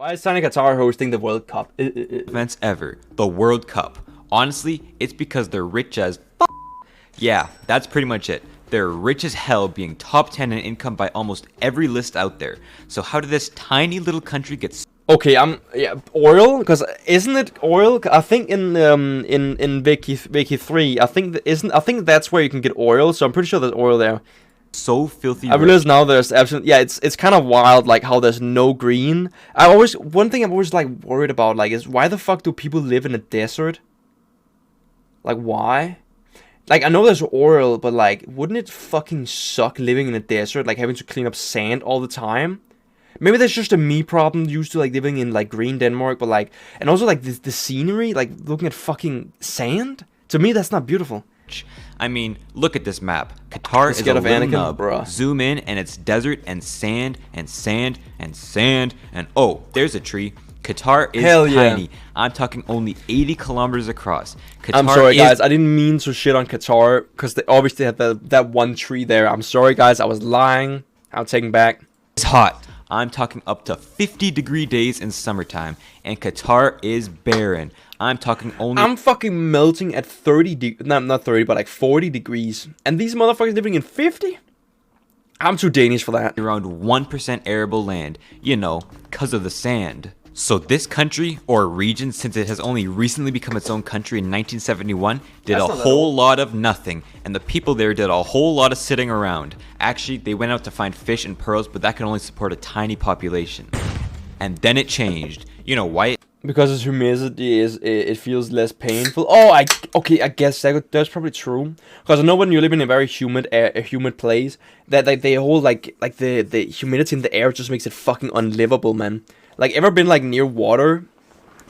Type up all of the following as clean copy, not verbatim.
Why is Qatar hosting the World Cup? Events ever. The World Cup. Honestly, it's because they're rich as Yeah, that's pretty much it. They're rich as hell, being top 10 in income by almost every list out there. So how did this tiny little country get Okay, yeah, oil, because isn't it oil? I think in Wiki 3, I think that's where you can get oil. So I'm pretty sure there's oil there. so filthy I realize now there's absolutely, yeah, it's kind of wild, like how there's no green. One thing I'm always like worried about, like, is why the fuck do people live in a desert? Like, why? Like, I know there's oil, but like, wouldn't it fucking suck living in a desert, like having to clean up sand all the time? Maybe that's just a me problem, used to like living in like green Denmark, but like, and also like the scenery, like looking at fucking sand. To me, that's not beautiful. I mean, look at this map. Qatar is a little nub. Bruh. Zoom in and it's desert and sand and sand and sand and oh, there's a tree. Qatar is tiny. I'm talking only 80 kilometers across. Qatar I'm sorry, guys. I didn't mean to shit on Qatar because they obviously had that one tree there. I'm sorry, guys. I was lying. I'll take it back. It's hot. I'm talking up to 50-degree days in summertime, and Qatar is barren. I'm talking only. I'm fucking melting at 30 not 30, but like 40 degrees, and these motherfuckers living in 50. I'm too Danish for that. Around 1% arable land, you know, cause of the sand. So this country, or region, since it has only recently become its own country in 1971, did a whole lot of nothing, and the people there did a whole lot of sitting around. Actually, they went out to find fish and pearls, but that can only support a tiny population. And then it changed. You know why? Because its humidity it feels less painful. Oh, I guess that's probably true. Because I know when you live in a very humid place, that like the whole like the humidity in the air just makes it fucking unlivable, man. Like, ever been like near water,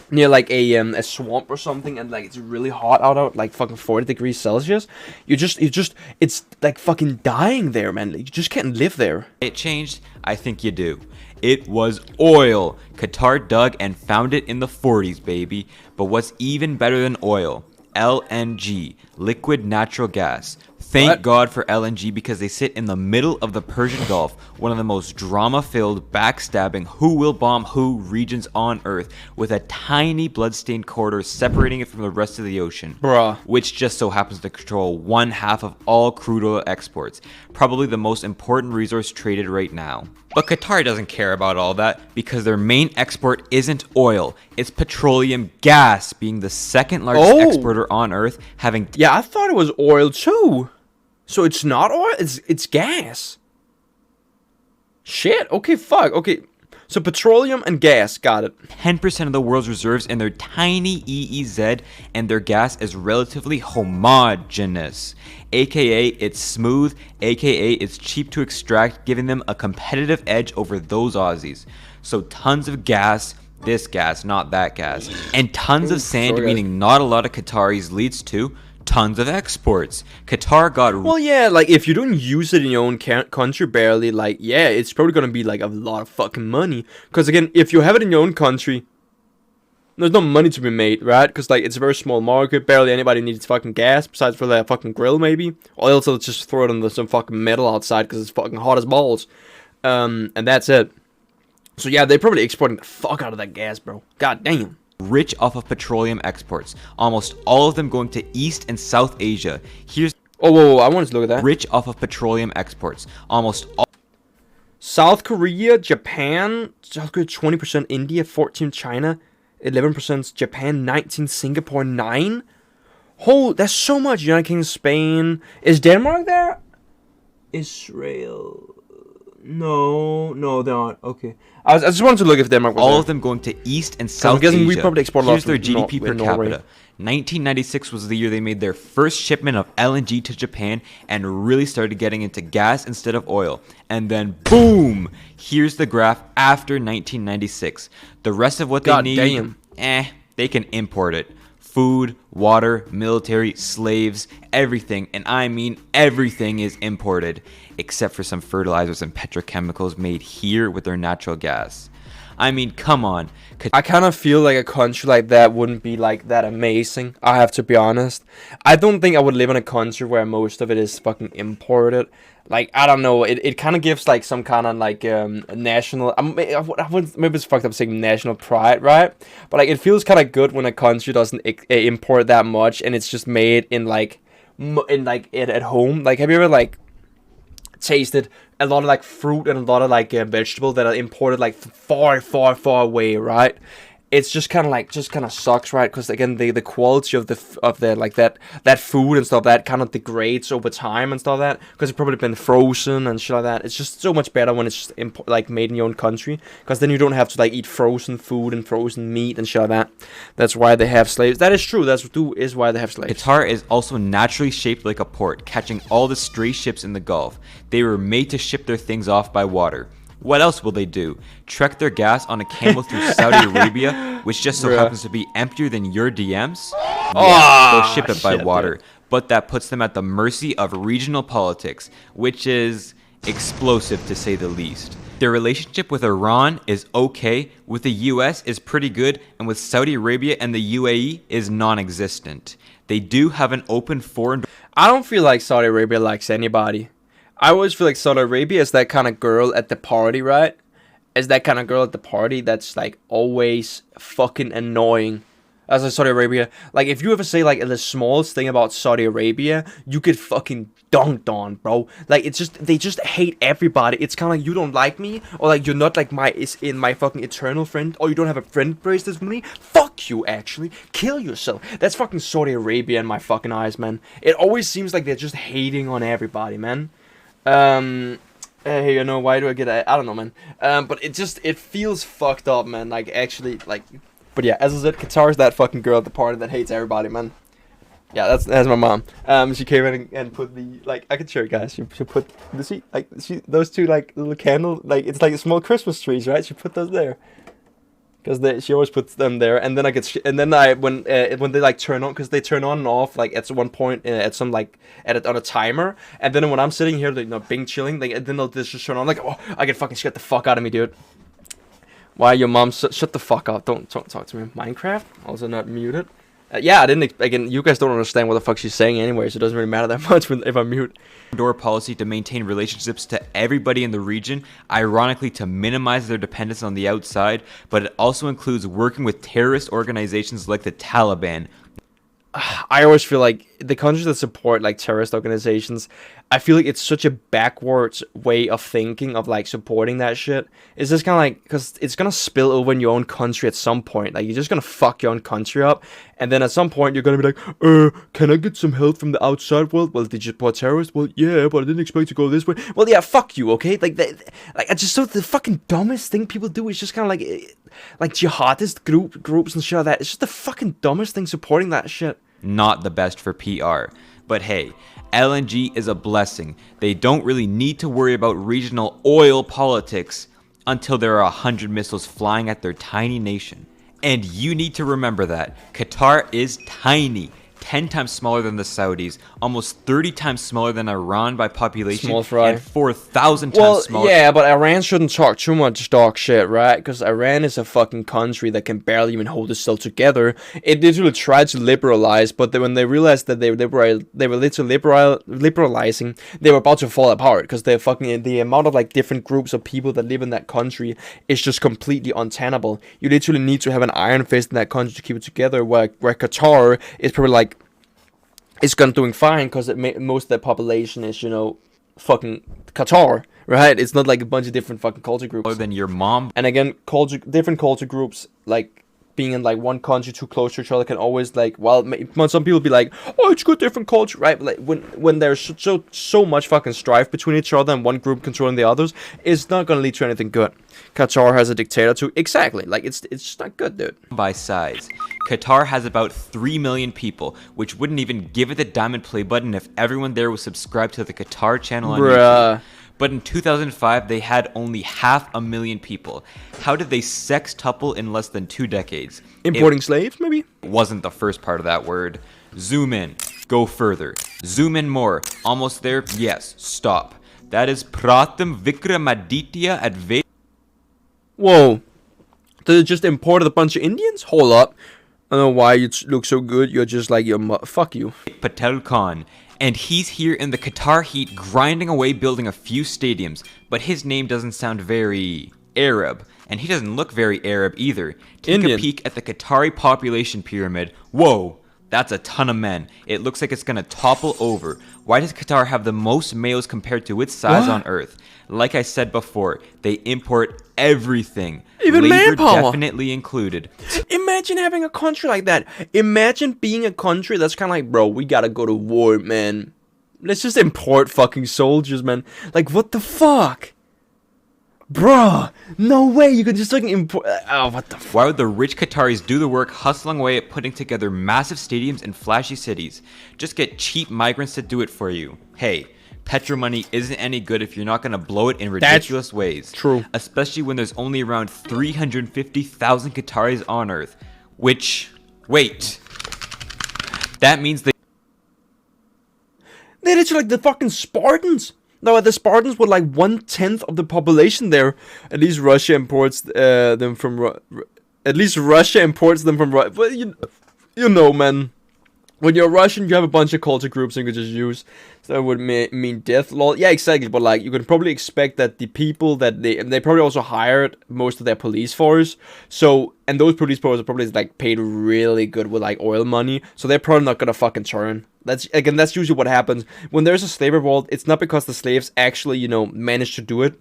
near like a swamp or something, and like it's really hot out like fucking 40 degrees Celsius? It's like fucking dying there, man. Like, you just can't live there. It changed? I think you do. It was oil. Qatar dug and found it in the 40s, baby. But what's even better than oil? LNG, liquid natural gas. Thank God for LNG because they sit in the middle of the Persian Gulf, one of the most drama-filled, backstabbing, who will bomb who regions on Earth, with a tiny blood-stained corridor separating it from the rest of the ocean. Bruh. Which just so happens to control 1/2 of all crude oil exports, probably the most important resource traded right now. But Qatar doesn't care about all that because their main export isn't oil, it's petroleum gas, being the second largest exporter on Earth, having... Yeah, I thought it was oil too. So it's not oil, it's gas. Shit, okay, fuck, okay. So petroleum and gas, got it. 10% of the world's reserves in their tiny EEZ, and their gas is relatively homogeneous. AKA it's smooth, AKA it's cheap to extract, giving them a competitive edge over those Aussies. So tons of gas, this gas, not that gas. And tons of sand, meaning not a lot of Qataris, leads to tons of exports. Qatar got... Well, yeah, like, if you don't use it in your own country barely, like, yeah, it's probably gonna be, like, a lot of fucking money. Because, again, if you have it in your own country, there's no money to be made, right? Because, like, it's a very small market, barely anybody needs fucking gas, besides for their fucking grill, maybe. Or else they'll just throw it on some fucking metal outside, because it's fucking hot as balls. And that's it. So, yeah, they're probably exporting the fuck out of that gas, bro. God damn. Rich off of petroleum exports, almost all of them going to East and South Asia. Here's whoa, I wanted to look at that. Rich off of petroleum exports, almost all... South Korea, Japan, South Korea 20%, India 14%, China 11%, Japan 19%, Singapore 9%. Oh, that's so much. United Kingdom, Spain. Is Denmark there? Israel. No, they're not. Okay. I just wanted to look if Denmark was all there. of them going to East and South I'm guessing Asia. we probably export Here's a lot their from GDP per capita. 1996 was the year they made their first shipment of LNG to Japan and really started getting into gas instead of oil. And then boom! Here's the graph after 1996. The rest of what they need, they can import it. Food, water, military, slaves, everything, and I mean everything is imported, except for some fertilizers and petrochemicals made here with their natural gas. I mean, come on. I kind of feel like a country like that wouldn't be like that amazing. I have to be honest. I don't think I would live in a country where most of it is fucking imported. Like, I don't know. It kind of gives like some kind of like national. I wouldn't, maybe it's fucked up saying national pride, right? But like, it feels kind of good when a country doesn't import that much and it's just made in like it at home. Like, have you ever like tasted a lot of like fruit and a lot of like vegetables that are imported like far away, right? It's just kind of sucks, right? Because again, the quality of the like that food and stuff that kind of degrades over time and stuff like that, because it's probably been frozen and shit like that. It's just so much better when it's just like made in your own country, because then you don't have to like eat frozen food and frozen meat and shit like that. That's why they have slaves. That is true. Is why they have slaves. Qatar is also naturally shaped like a port, catching all the stray ships in the Gulf. They were made to ship their things off by water. What else will they do? Trek their gas on a camel through Saudi Arabia, which just so happens to be emptier than your DMs? Yeah, they'll ship it by water. Dude. But that puts them at the mercy of regional politics, which is explosive to say the least. Their relationship with Iran is okay, with the US is pretty good, and with Saudi Arabia and the UAE is non-existent. They do have an open foreign... I don't feel like Saudi Arabia likes anybody. I always feel like Saudi Arabia is that kind of girl at the party, right? Is that kind of girl at the party that's like always fucking annoying. As a Saudi Arabia, like if you ever say like the smallest thing about Saudi Arabia, you get fucking dunked on, bro. Like it's just, they just hate everybody. It's kind of like, you don't like me, or like you're not like my fucking eternal friend, or you don't have a friend bracelet with me. Fuck you, actually. Kill yourself. That's fucking Saudi Arabia in my fucking eyes, man. It always seems like they're just hating on everybody, man. Hey, you know, why do I get I don't know, man. But it feels fucked up, man. Like, actually, like, but yeah, as I said, Qatar's that fucking girl at the party that hates everybody, man. Yeah, that's my mom. She came in and put the, like, I can show you guys. She put those two, like, little candle, like, it's like small Christmas trees, right? She put those there. Because she always puts them there, and then when they like turn on, because they turn on and off like at one point at some like on a timer, and then when I'm sitting here, like, you know, being chilling, like, and then they'll just turn on, like, oh, I get fucking scared the fuck out of me, dude. Why your mom? Shut the fuck up! Don't talk to me. Minecraft also not muted. Yeah, I didn't. Again, you guys don't understand what the fuck she's saying anyway, so it doesn't really matter that much if I mute. Door policy to maintain relationships to everybody in the region, ironically to minimize their dependence on the outside, but it also includes working with terrorist organizations like the Taliban. I always feel like the countries that support like terrorist organizations, I feel like it's such a backwards way of thinking of like supporting that shit. It's just kind of like, because it's gonna spill over in your own country at some point. Like, you're just gonna fuck your own country up, and then at some point you're gonna be like, can I get some help from the outside world? Well, did you support terrorists? Well, yeah, but I didn't expect to go this way. Well, yeah, fuck you, okay? Like, I just thought the fucking dumbest thing people do is just kind of like jihadist groups and shit like that. It's just the fucking dumbest thing, supporting that shit. Not the best for PR. But hey, LNG is a blessing. They don't really need to worry about regional oil politics until there are 100 missiles flying at their tiny nation. And you need to remember that. Qatar is tiny. 10 times smaller than the Saudis, almost 30 times smaller than Iran by population, and 4,000 times smaller. Yeah, but Iran shouldn't talk too much dog shit, right? Because Iran is a fucking country that can barely even hold itself together. It literally tried to liberalize, but when they realized that they were literally liberalizing, they were about to fall apart, because the amount of like different groups of people that live in that country is just completely untenable. You literally need to have an iron fist in that country to keep it together, where Qatar is probably like, it's doing fine, because most of the population is, you know, fucking Qatar, right? It's not like a bunch of different fucking culture groups. Other than your mom. And again, different culture groups, like, being in like one country too close to each other can always like, well, some people be like, oh, it's good different culture, right? But like when there's so much fucking strife between each other and one group controlling the others, it's not gonna lead to anything good. Qatar has a dictator too. Exactly. Like, it's just not good, dude. By size, Qatar has about 3 million people, which wouldn't even give it the diamond play button if everyone there was subscribed to the Qatar channel on YouTube. But in 2005, they had only 500,000 people. How did they sextuple in less than 2 decades? Importing slaves, maybe? Wasn't the first part of that word. Zoom in. Go further. Zoom in more. Almost there? Yes. Stop. That is Pratham Vikramaditya at Whoa. They just imported a bunch of Indians? Hold up. I don't know why you look so good. You're just like fuck you. Patel Khan, and he's here in the Qatar heat grinding away building a few stadiums, but his name doesn't sound very Arab, and he doesn't look very Arab either. Take Indian. a peek at the Qatari population pyramid. Whoa, that's a ton of men. It looks like it's gonna topple over. Why does Qatar have the most males compared to its size on Earth? Like I said before, they import everything. Even Labor manpower. definitely included. Imagine having a country like that. Imagine being a country that's kind of like, bro, we gotta go to war, man. Let's just import fucking soldiers, man. Like, what the fuck? Bruh, no way. You can just fucking import. Oh, what the fuck? Why would the rich Qataris do the work hustling away at putting together massive stadiums and flashy cities? Just get cheap migrants to do it for you. Hey, petro money isn't any good if you're not going to blow it in ridiculous ways. True. Especially when there's only around 350,000 Qataris on Earth. Which, wait. That means they literally like the fucking Spartans. No, the Spartans were like 1/10 of the population there. At least Russia imports them from. At least Russia imports them from. Well, you know, man. When you're Russian, you have a bunch of culture groups you can just use. So that would mean death law. Yeah, exactly. But like, you can probably expect that the people that they probably also hired most of their police force. So, and those police force are probably like paid really good with like oil money. So they're probably not gonna fucking turn. That's usually what happens when there's a slave revolt. It's not because the slaves actually, managed to do it.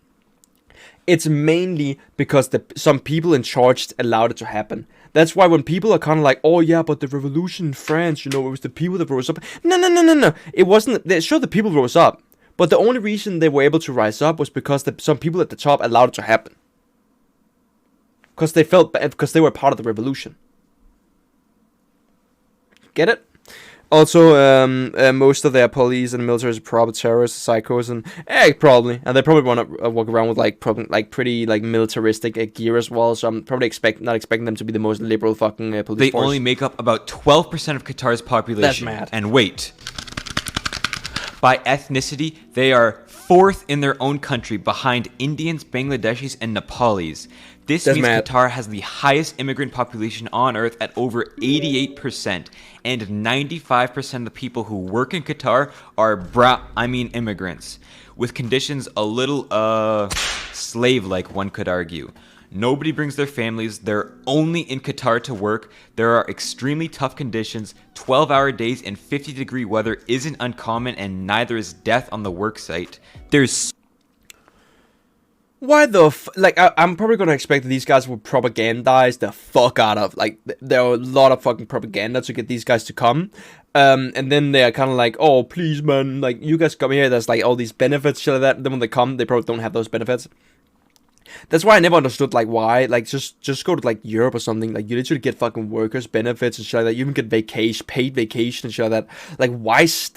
It's mainly because some people in charge allowed it to happen. That's why when people are kind of like, oh yeah, but the revolution in France, it was the people that rose up. No. It wasn't. Sure, the people rose up. But the only reason they were able to rise up was because some people at the top allowed it to happen. Because they felt bad, because they were part of the revolution. Get it? Also, most of their police and military is probably terrorists, psychos, and probably, and they probably want to walk around with pretty militaristic gear as well. So I'm probably not expecting them to be the most liberal fucking police They force. only make up about 12% of Qatar's population. That's mad. And wait, by ethnicity, they are 4th in their own country behind Indians, Bangladeshis, and Nepalis. This means mad. Qatar has the highest immigrant population on Earth at over 88%, and 95% of the people who work in Qatar are immigrants, with conditions a little slave-like, one could argue. Nobody brings their families. They're only in Qatar to work. There are extremely tough conditions. 12-hour days and 50-degree weather isn't uncommon, and neither is death on the work site. There's Why the I'm probably gonna expect that these guys will propagandize the fuck out of there are a lot of fucking propaganda to get these guys to come, and then they're kind of like, oh please man, like you guys come here. There's like all these benefits, shit like that. Then when they come, they probably don't have those benefits. That's why I never understood why just go to Europe or something. You literally get fucking workers benefits and shit like that. You even get paid vacation and shit like that.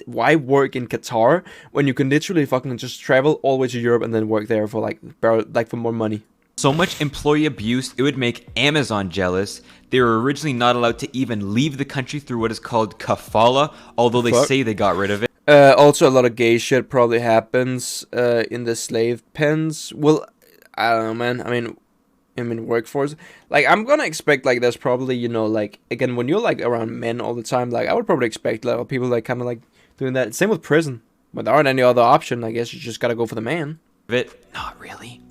Why work in Qatar when you can literally fucking just travel all the way to Europe and then work there for for more money? so much employee abuse, it would make Amazon jealous. They were originally not allowed to even leave the country through what is called kafala, although they say they got rid of it. Also, a lot of gay shit probably happens in the slave pens. Well, I don't know, man. I mean, workforce. I'm gonna expect there's probably again when you're around men all the time. I would probably expect people kind of doing that. Same with prison. But there aren't any other option. I guess you just gotta go for the man. Not really.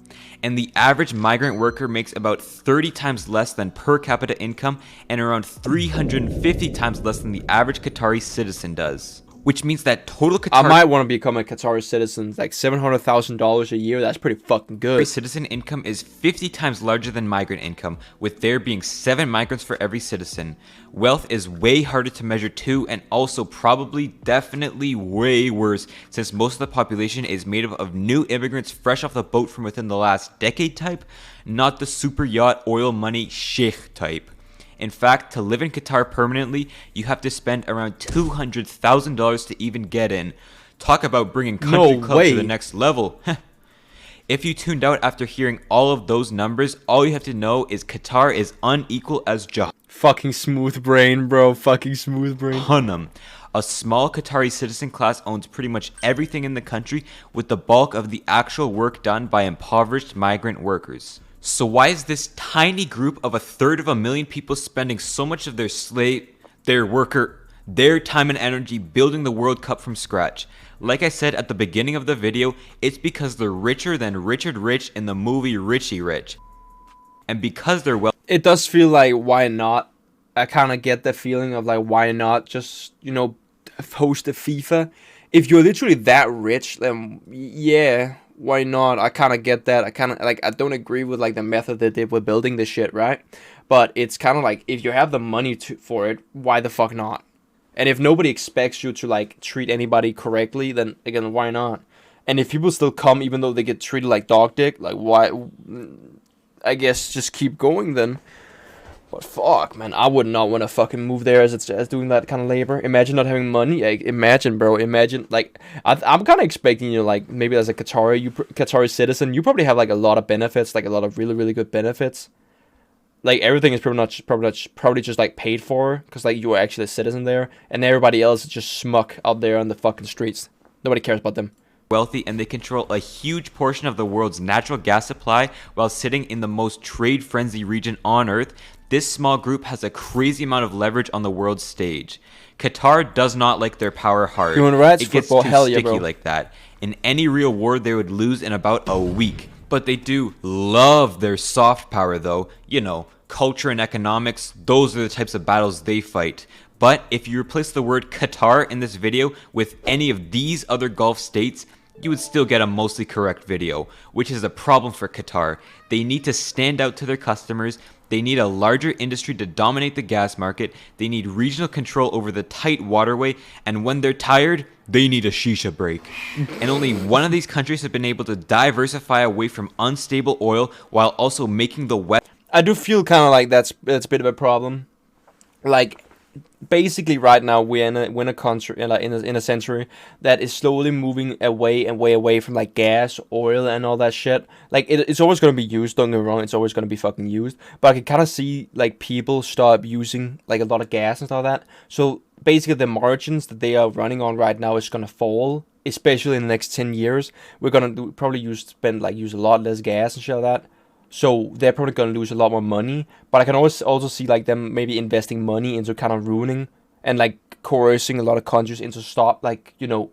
And the average migrant worker makes about 30 times less than per capita income and around 350 times less than the average Qatari citizen does. Which means that total Qatar... I might want to become a Qatari citizen. $700,000 a year. That's pretty fucking good. Citizen income is 50 times larger than migrant income, with there being 7 migrants for every citizen. Wealth is way harder to measure too, and also probably definitely way worse, since most of the population is made up of new immigrants fresh off the boat from within the last decade type, not the super yacht oil money sheikh type. In fact, to live in Qatar permanently, you have to spend around $200,000 to even get in. Talk about bringing country club to the next level. If you tuned out after hearing all of those numbers, all you have to know is Qatar is unequal as Fucking smooth brain, bro. Fucking smooth brain. Jahannam. A small Qatari citizen class owns pretty much everything in the country, with the bulk of the actual work done by impoverished migrant workers. So why is this tiny group of 1/3 of a million people spending so much of their time and energy building the World Cup from scratch? Like I said at the beginning of the video, it's because they're richer than Richard Rich in the movie Richie Rich. And because they're it does feel like, why not? I kind of get the feeling of like, why not just, you know, host a FIFA? If you're literally that rich, then yeah, why not? I kind of get that. I kind of like, I don't agree with like the method they did with building this shit, right? But it's kind of like, if you have the money for it, why the fuck not? And if nobody expects you to like treat anybody correctly, then again, why not? And if people still come even though they get treated like dog dick, like why? I guess just keep going then. But fuck, man, I would not want to fucking move there as doing that kind of labor. Imagine not having money. Like, imagine, bro. Imagine, like, I'm kind of expecting you, like, maybe as a Qatari citizen, you probably have like a lot of benefits, like a lot of really, really good benefits. Like, everything is probably just like paid for because like you are actually a citizen there, and everybody else is just schmuck out there on the fucking streets. Nobody cares about them. Wealthy, and they control a huge portion of the world's natural gas supply while sitting in the most trade-friendly region on Earth. This small group has a crazy amount of leverage on the world stage. Qatar does not like their power hard. Human rights, it gets football, too hell yeah, sticky bro. like that. In any real war, they would lose in about a week. But they do love their soft power, though. You know, culture and economics, those are the types of battles they fight. But if you replace the word Qatar in this video with any of these other Gulf states, you would still get a mostly correct video, which is a problem for Qatar. They need to stand out to their customers. They need a larger industry to dominate the gas market. They need regional control over the tight waterway. And when they're tired, they need a shisha break. And only one of these countries has been able to diversify away from unstable oil while also making the West. I do feel kind of like that's a bit of a problem. Like, basically right now we're in a country, like in a century that is slowly moving away and way away from like gas, oil, and all that shit. Like it's always gonna be used. Don't get me wrong, it's always gonna be fucking used. But I can kind of see like people start using like a lot of gas and stuff like that. So basically, the margins that they are running on right now is gonna fall, especially in the next 10 years. We're gonna probably use a lot less gas and shit like that. So they're probably going to lose a lot more money. But I can always also see like them maybe investing money into kind of ruining and like coercing a lot of countries into stop, like, you know,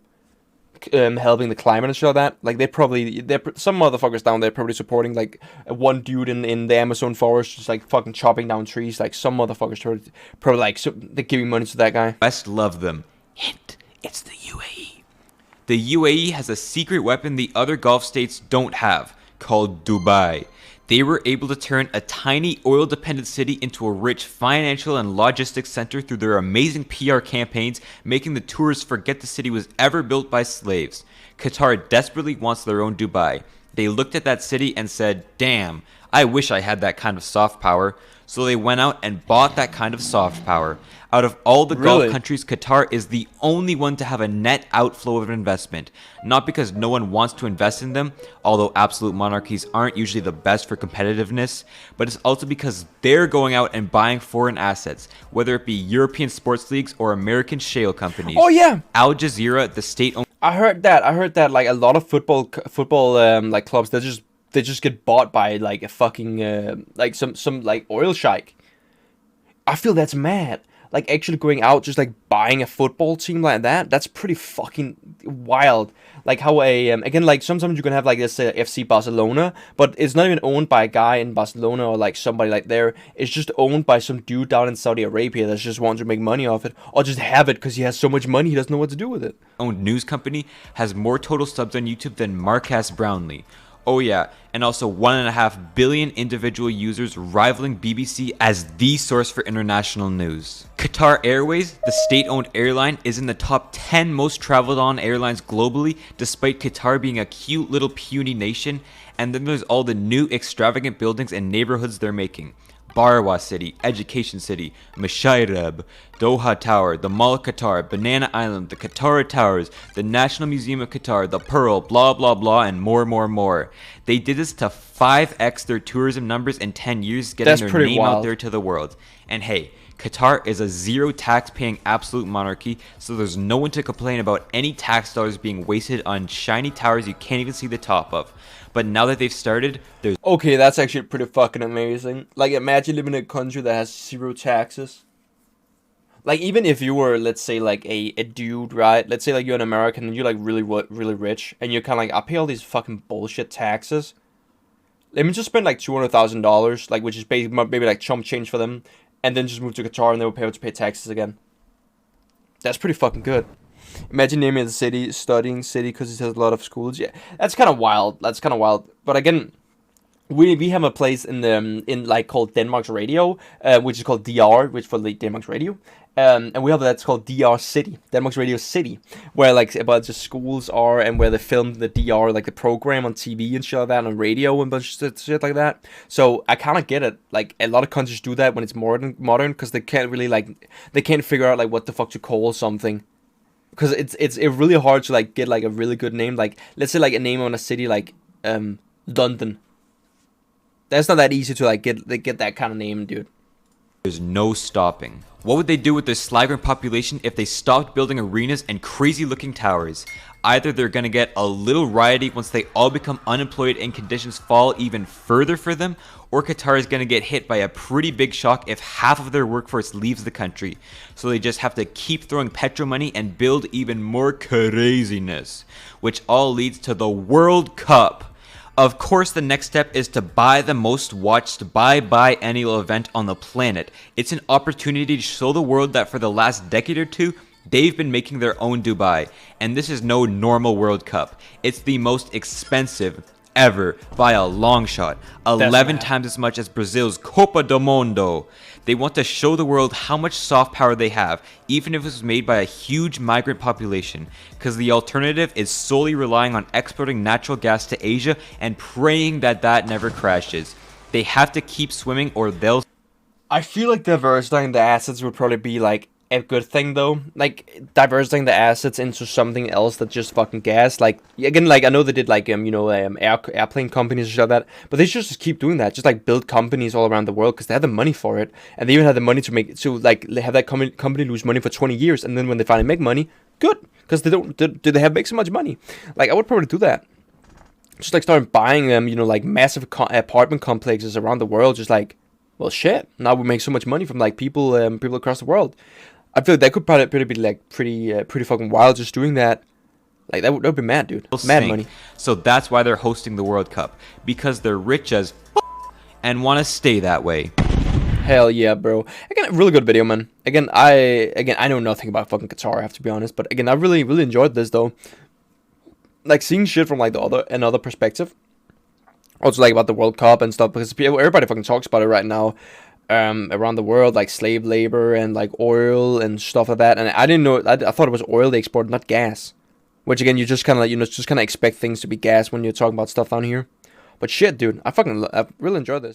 helping the climate and shit like that. Like some motherfuckers down there probably supporting like one dude in the Amazon forest just like fucking chopping down trees. Like some motherfuckers probably like they're giving money to that guy. West love them. Hint, it's the UAE. The UAE has a secret weapon the other Gulf states don't have, called Dubai. They were able to turn a tiny oil-dependent city into a rich financial and logistics center through their amazing PR campaigns, making the tourists forget the city was ever built by slaves. Qatar desperately wants their own Dubai. They looked at that city and said, damn, I wish I had that kind of soft power. So they went out and bought that kind of soft power. Out of all the Gulf countries, Qatar is the only one to have a net outflow of investment. Not because no one wants to invest in them, although absolute monarchies aren't usually the best for competitiveness, but it's also because they're going out and buying foreign assets, whether it be European sports leagues or American shale companies. Oh yeah, Al Jazeera, the state-owned... I heard that like a lot of football like clubs, they just get bought by like a fucking like some like oil sheik. I feel that's mad. Like actually going out just like buying a football team like that's pretty fucking wild. Like how again, like sometimes you can have like this FC Barcelona, but it's not even owned by a guy in Barcelona or like somebody like there. It's just owned by some dude down in Saudi Arabia that just wants to make money off it, or just have it because he has so much money he doesn't know what to do with it. Owned news company has more total subs on YouTube than Marcus Brownlee. Oh yeah, and also 1.5 billion individual users, rivaling BBC as the source for international news. Qatar Airways, the state-owned airline, is in the top 10 most traveled on airlines globally, despite Qatar being a cute little puny nation. And then there's all the new extravagant buildings and neighborhoods they're making. Barwa City, Education City, Mashairab, Doha Tower, the Mall of Qatar, Banana Island, the Qatar Towers, the National Museum of Qatar, the Pearl, blah blah blah, and more. They did this to 5x their tourism numbers in 10 years, getting their name out there to the world. And hey, Qatar is a zero tax paying absolute monarchy, so there's no one to complain about any tax dollars being wasted on shiny towers you can't even see the top of. But now that they've started, there's Okay, that's actually pretty fucking amazing. Like, imagine living in a country that has 0 taxes. Like, even if you were, let's say, like, a dude, right? Let's say, like, you're an American and you're, like, really rich. And you're kind of like, I pay all these fucking bullshit taxes. Let me just spend, like, $200,000, like, which is maybe, like, chump change for them. And then just move to Qatar and they will pay to pay taxes again. That's pretty fucking good. Imagine naming the city, studying city, because it has a lot of schools. Yeah, that's kind of wild. But again, we have a place in like called Denmark's Radio, which is called DR, which for the Denmark's Radio. And we have that's called DR City, Denmark's Radio City, where like a bunch of schools are and where they film the DR, like the program on TV and shit like that, and on radio and a bunch of shit like that. So I kind of get it. Like a lot of countries do that when it's modern, because they can't really they can't figure out like what the fuck to call something. Because it's really hard to like get like a really good name. Like let's say like a name on a city like London. That's not that easy to like get that kind of name, dude. There's no stopping. What would they do with their slaggering population if they stopped building arenas and crazy looking towers? Either they're gonna get a little rioty once they all become unemployed and conditions fall even further for them, or Qatar is gonna get hit by a pretty big shock if half of their workforce leaves the country. So they just have to keep throwing petro money and build even more craziness, which all leads to the World Cup. Of course, the next step is to buy the most watched biennial event on the planet. It's an opportunity to show the world that for the last decade or two, they've been making their own Dubai. And this is no normal World Cup. It's the most expensive ever by a long shot. 11 times as much as Brazil's Copa do Mundo. They want to show the world how much soft power they have, even if it was made by a huge migrant population, because the alternative is solely relying on exporting natural gas to Asia and praying that that never crashes. They have to keep swimming or they'll... I feel like diversifying the assets would probably be like a good thing though. Like diversifying the assets into something else that just fucking gas. Like again, like I know they did like airplane companies and shit like that, but they should just keep doing that. Just like build companies all around the world because they have the money for it, and they even have the money to make like have that company lose money for 20 years, and then when they finally make money, good, because they don't do they have make so much money. Like I would probably do that. Just like start buying them, like massive apartment complexes around the world. Just like, well, shit. Now we make so much money from like people across the world. I feel like that could probably be like pretty fucking wild just doing that. Like that would be mad, dude. Mad money. So that's why they're hosting the World Cup, because they're rich as and want to stay that way. Hell yeah, bro. Again, really good video, man. Again, I know nothing about fucking Qatar, I have to be honest, but again, I really enjoyed this though. Like seeing shit from like another perspective. Also like about the World Cup and stuff, because everybody fucking talks about it right now. Around the world, like slave labor and like oil and stuff like that. And I didn't know. I thought it was oil they exported, not gas. Which again, you just kind of like just kind of expect things to be gas when you're talking about stuff down here. But shit, dude, I really enjoyed this.